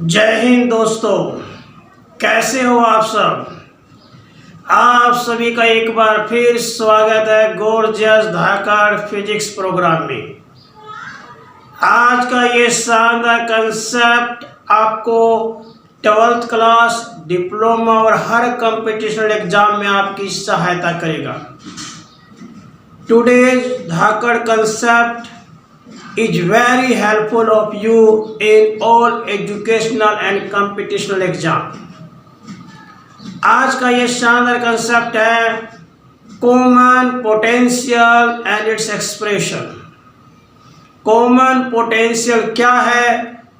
जय हिंद दोस्तों, कैसे हो आप सब। आप सभी का एक बार फिर स्वागत है गॉर्जियस धाकड़ फिजिक्स प्रोग्राम में। आज का ये शानदार कंसेप्ट आपको 12th क्लास, डिप्लोमा और हर कंपटीशनल एग्जाम में आपकी सहायता करेगा। Today's Dhakad concept is very helpful of you in all educational and competitional exam। आज का ये शानदार कंसेप्ट है common potential and its expression. Common potential क्या है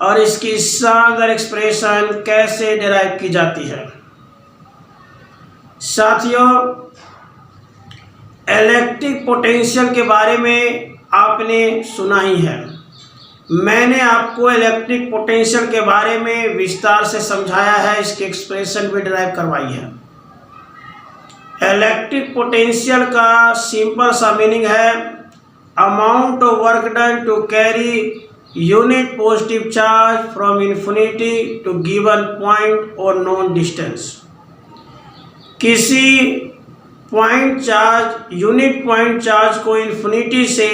और इसकी शानदार एक्सप्रेशन कैसे डिराइव की जाती है। साथियों, इलेक्ट्रिक पोटेंशियल के बारे में आपने सुना ही है। मैंने आपको इलेक्ट्रिक पोटेंशियल के बारे में विस्तार से समझाया है, इसकी एक्सप्रेशन भी डिराइव करवाई है। इलेक्ट्रिक पोटेंशियल का सिंपल सा मीनिंग है amount of work done to carry unit positive charge from infinity to given point और नॉन डिस्टेंस। किसी point charge, unit point charge को इन्फिनिटी से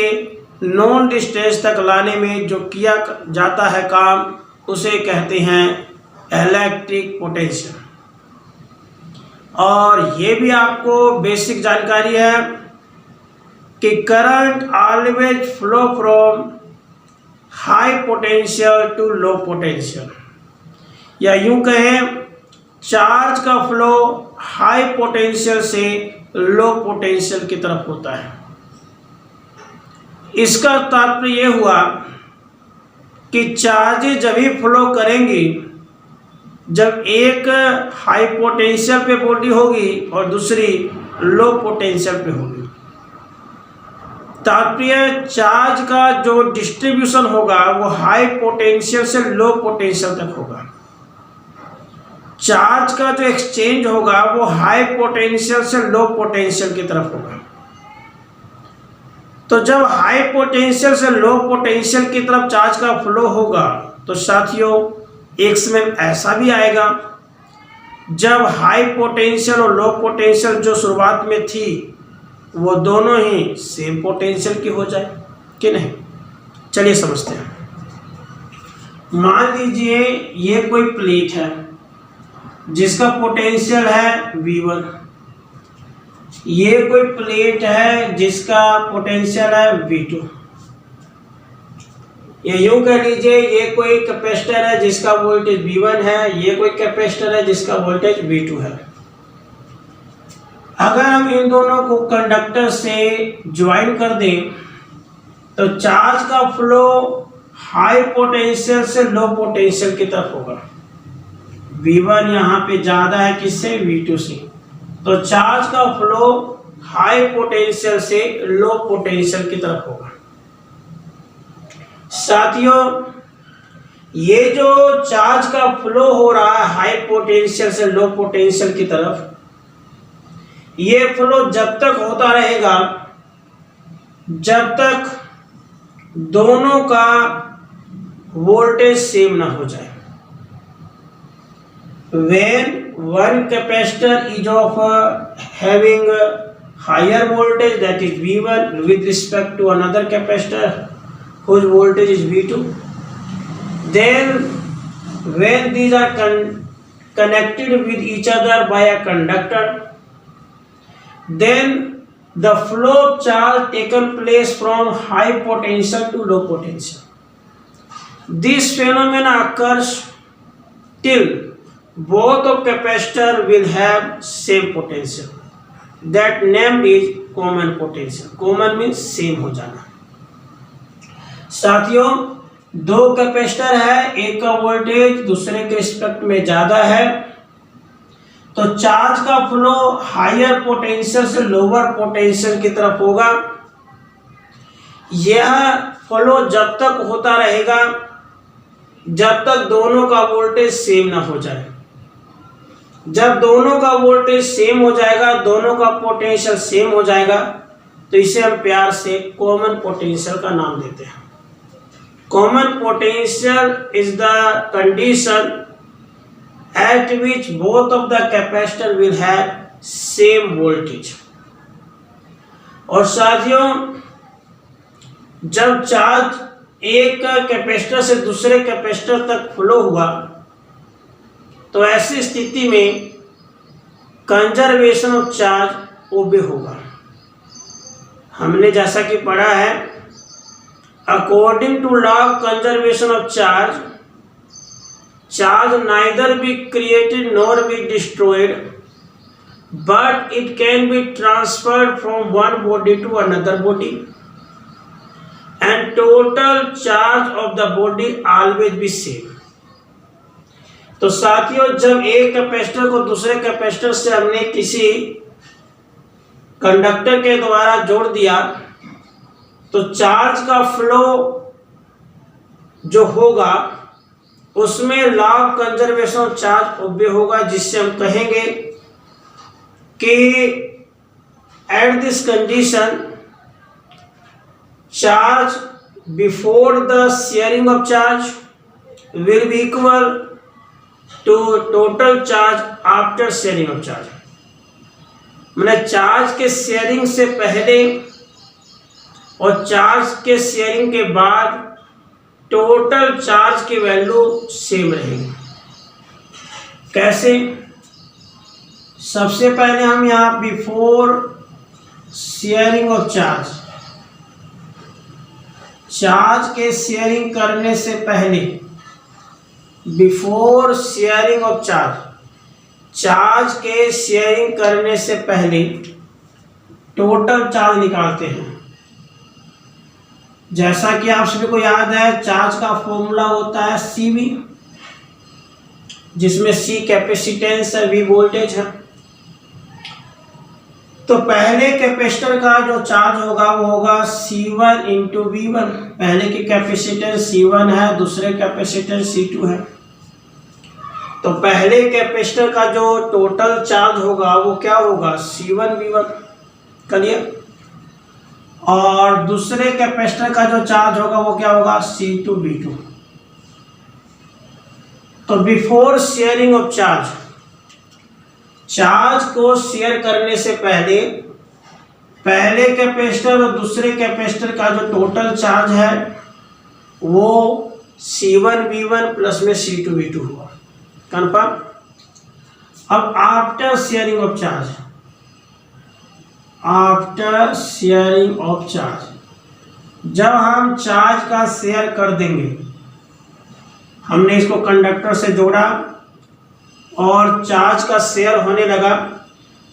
नॉन डिस्टेंस तक लाने में जो किया जाता है काम, उसे कहते हैं इलेक्ट्रिक पोटेंशियल। और ये भी आपको बेसिक जानकारी है कि current always flow from high potential to low potential, या यूं कहें चार्ज का फ्लो हाई पोटेंशियल से लो पोटेंशियल की तरफ होता है। इसका तात्पर्य यह हुआ कि चार्जेज जब भी फ्लो करेंगी जब एक हाई पोटेंशियल पे बॉडी होगी और दूसरी लो पोटेंशियल पे होगी। तात्पर्य चार्ज का जो डिस्ट्रीब्यूशन होगा वो हाई पोटेंशियल से लो पोटेंशियल तक होगा। चार्ज का जो एक्सचेंज होगा वो हाई पोटेंशियल से लो पोटेंशियल की तरफ होगा। तो जब हाई पोटेंशियल से लो पोटेंशियल की तरफ चार्ज का फ्लो होगा तो साथियों एक समय ऐसा भी आएगा जब हाई पोटेंशियल और लो पोटेंशियल जो शुरुआत में थी वो दोनों ही सेम पोटेंशियल की हो जाए कि नहीं। चलिए समझते हैं। मान लीजिए ये कोई प्लेट है जिसका पोटेंशियल है V1। ये कोई प्लेट है जिसका पोटेंशियल है V2। ये यूं कह लीजिए ये कोई कैपेसिटर है जिसका वोल्टेज V1 है, ये कोई कैपेसिटर है जिसका वोल्टेज V2 है। अगर हम इन दोनों को कंडक्टर से ज्वाइन कर दें तो चार्ज का फ्लो हाई पोटेंशियल से लो पोटेंशियल की तरफ होगा। V1 यहाँ पे ज्यादा है किससे, V2 से, तो चार्ज का फ्लो हाई पोटेंशियल से लो पोटेंशियल की तरफ होगा। साथियों, ये जो चार्ज का फ्लो हो रहा है हाई पोटेंशियल से लो पोटेंशियल की तरफ, ये फ्लो जब तक होता रहेगा जब तक दोनों का वोल्टेज सेम ना हो जाए। When one capacitor is of having higher voltage, that is V1, with respect to another capacitor whose voltage is V2, then when these are connected with each other by a conductor, then the flow of charge taken place from high potential to low potential. This phenomena occurs till both of capacitor will have same potential. That named is common potential. Common means same हो जाना। साथियों, दो capacitor है, एक का voltage दूसरे के respect में ज्यादा है, तो चार्ज का फ्लो हायर पोटेंशियल से लोअर पोटेंशियल की तरफ होगा। यह फ्लो जब तक होता रहेगा जब तक दोनों का वोल्टेज सेम ना हो जाए। जब दोनों का वोल्टेज सेम हो जाएगा, दोनों का पोटेंशियल सेम हो जाएगा, तो इसे हम प्यार से कॉमन पोटेंशियल का नाम देते हैं। common potential is the condition at which both of the capacitor will have same voltage। और साथियों, जब चार्ज एक कैपेसिटर से दूसरे कैपेसिटर तक फ्लो हुआ तो ऐसी स्थिति में कंजर्वेशन ऑफ चार्ज ओबे होगा। हमने जैसा कि पढ़ा है, according to law of conservation of charge, charge neither be created nor be destroyed, but it can be transferred from one body to another body, and total charge of the body always be same। तो साथियों, जब एक capacitor को दूसरे capacitor से हमने किसी conductor के द्वारा जोड़ दिया तो चार्ज का फ्लो जो होगा उसमें law of conservation of charge obey होगा, जिससे हम कहेंगे कि at this condition charge before the sharing of charge will be equal to total charge after sharing of charge. मतलब चार्ज के शेयरिंग से पहले और चार्ज के शेयरिंग के बाद टोटल चार्ज की वैल्यू सेम रहेगी। कैसे? सबसे पहले हम यहाँ before sharing of charge, charge के शेयरिंग करने से पहले, before sharing of charge, charge के शेयरिंग करने से पहले टोटल चार्ज निकालते हैं। जैसा कि आप सभी को याद है, चार्ज का फॉर्मूला होता है CV, जिसमें C कैपेसिटेंस है, V वोल्टेज है। तो पहले कैपेसिटर का जो चार्ज होगा वो होगा C1 इंटू V1। पहले की कैपेसिटेंस C1 है, दूसरे कैपेसिटेंस C2 है। तो पहले कैपेसिटर का जो टोटल चार्ज होगा वो क्या होगा? C1 V1। क्लियर? और दूसरे कैपेसिटर का जो चार्ज होगा वो क्या होगा? C2 V2। तो before sharing of charge, charge को शेयर करने से पहले पहले कैपेसिटर और दूसरे कैपेसिटर का जो टोटल चार्ज है वो C1 V1 प्लस में C2 V2 हुआ। कन्फर्म? अब after sharing of charge, after sharing of charge, जब हम चार्ज का शेयर कर देंगे, हमने इसको कंडक्टर से जोड़ा और चार्ज का शेयर होने लगा,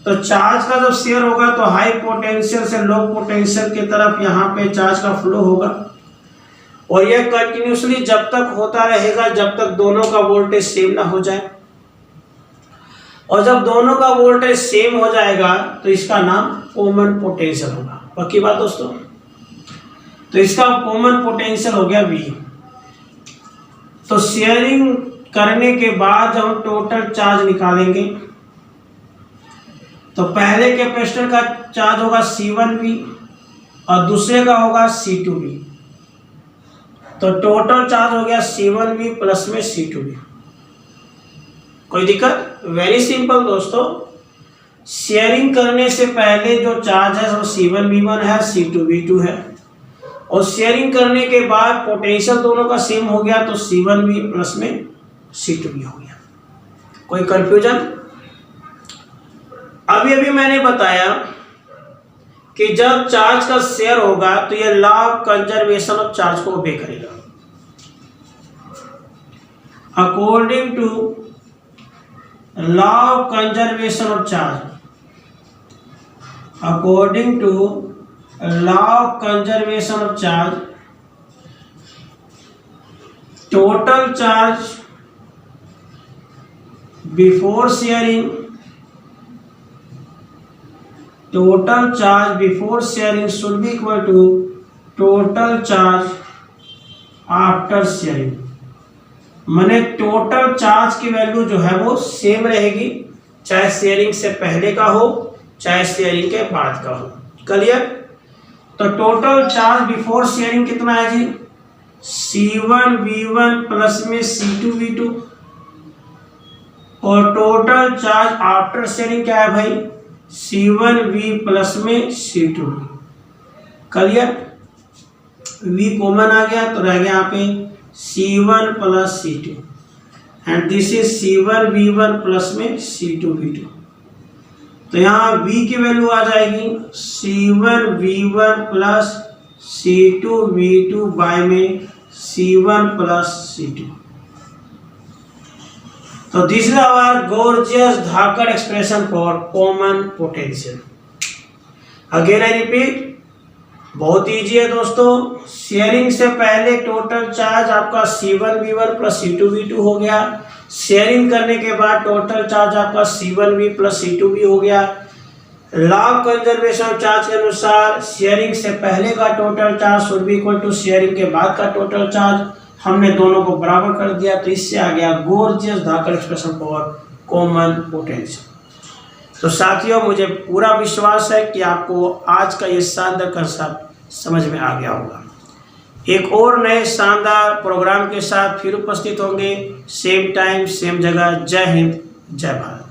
तो चार्ज का जब शेयर होगा तो हाई पोटेंशियल से लो पोटेंशियल की तरफ यहाँ पे चार्ज का फ्लो होगा और यह कंटिन्यूसली जब तक होता रहेगा जब तक दोनों का वोल्टेज सेम ना हो जाए। और जब दोनों का वोल्टेज सेम हो जाएगा तो इसका नाम कॉमन पोटेंशियल होगा। पक्की बात दोस्तों? तो इसका कॉमन पोटेंशियल हो गया V। तो शेयरिंग करने के बाद जब हम टोटल चार्ज निकालेंगे तो पहले कैपेसिटर का चार्ज होगा C1V और दूसरे का होगा C2V। तो टोटल चार्ज हो गया C1V प्लस में C2V। कोई दिक्कत? वेरी सिंपल दोस्तों, शेयरिंग करने से पहले जो चार्ज है वो C1V1 है, C2V2 है, और शेयरिंग करने के बाद पोटेंशियल दोनों का सेम हो गया तो C1V प्लस में C2V हो गया। कोई कंफ्यूजन? अभी अभी मैंने बताया कि जब चार्ज का शेयर होगा तो यह law of conservation of charge को ओबे करेगा। According to law of conservation of charge, according to law of conservation of charge, total charge before sharing, total charge before sharing should be equal to total charge after sharing। माने total charge की value जो है वो same रहेगी, चाहे sharing से पहले का हो चाहे शेयरिंग के बाद का हो। क्लियर? तो टोटल चार्ज बिफोर शेयरिंग कितना है जी? C1V1 प्लस में C2V2 और टोटल चार्ज आफ्टर शेयरिंग क्या है भाई, C1V प्लस में C2V। क्लियर, V कॉमन आ गया तो रह गया यहाँ पे C1 plus C2 and this is C1V1 plus में C2V2। तो यहाँ V की वैल्यू आ जाएगी C1V1 प्लस C2V2 बाय में C1 प्लस C2। तो दिस इज आवर गॉर्जियस धाकड़ expression for common potential. Again I repeat, बहुत इजी है दोस्तों। शेयरिंग से पहले टोटल चार्ज आपका C1V1 प्लस C2V2 हो गया। शेयरिंग करने के बाद टोटल चार्ज आपका C1V प्लस C2V हो गया। Law of conservation of charge के अनुसार शेयरिंग से पहले का total charge should be equal to sharing के बाद का टोटल चार्ज। हमने दोनों को बराबर कर दिया तो इससे आ गया गॉर्जियस धाकड़ एक्सप्रेशन फॉर कॉमन पोटेंशियल। तो साथियों, मुझे पूरा विश्वास है कि आपको आज का ये शानदार कंसेप्ट समझ में आ गया होगा। एक और नए शानदार प्रोग्राम के साथ फिर उपस्थित होंगे, सेम टाइम सेम जगह। जय हिंद, जय भारत।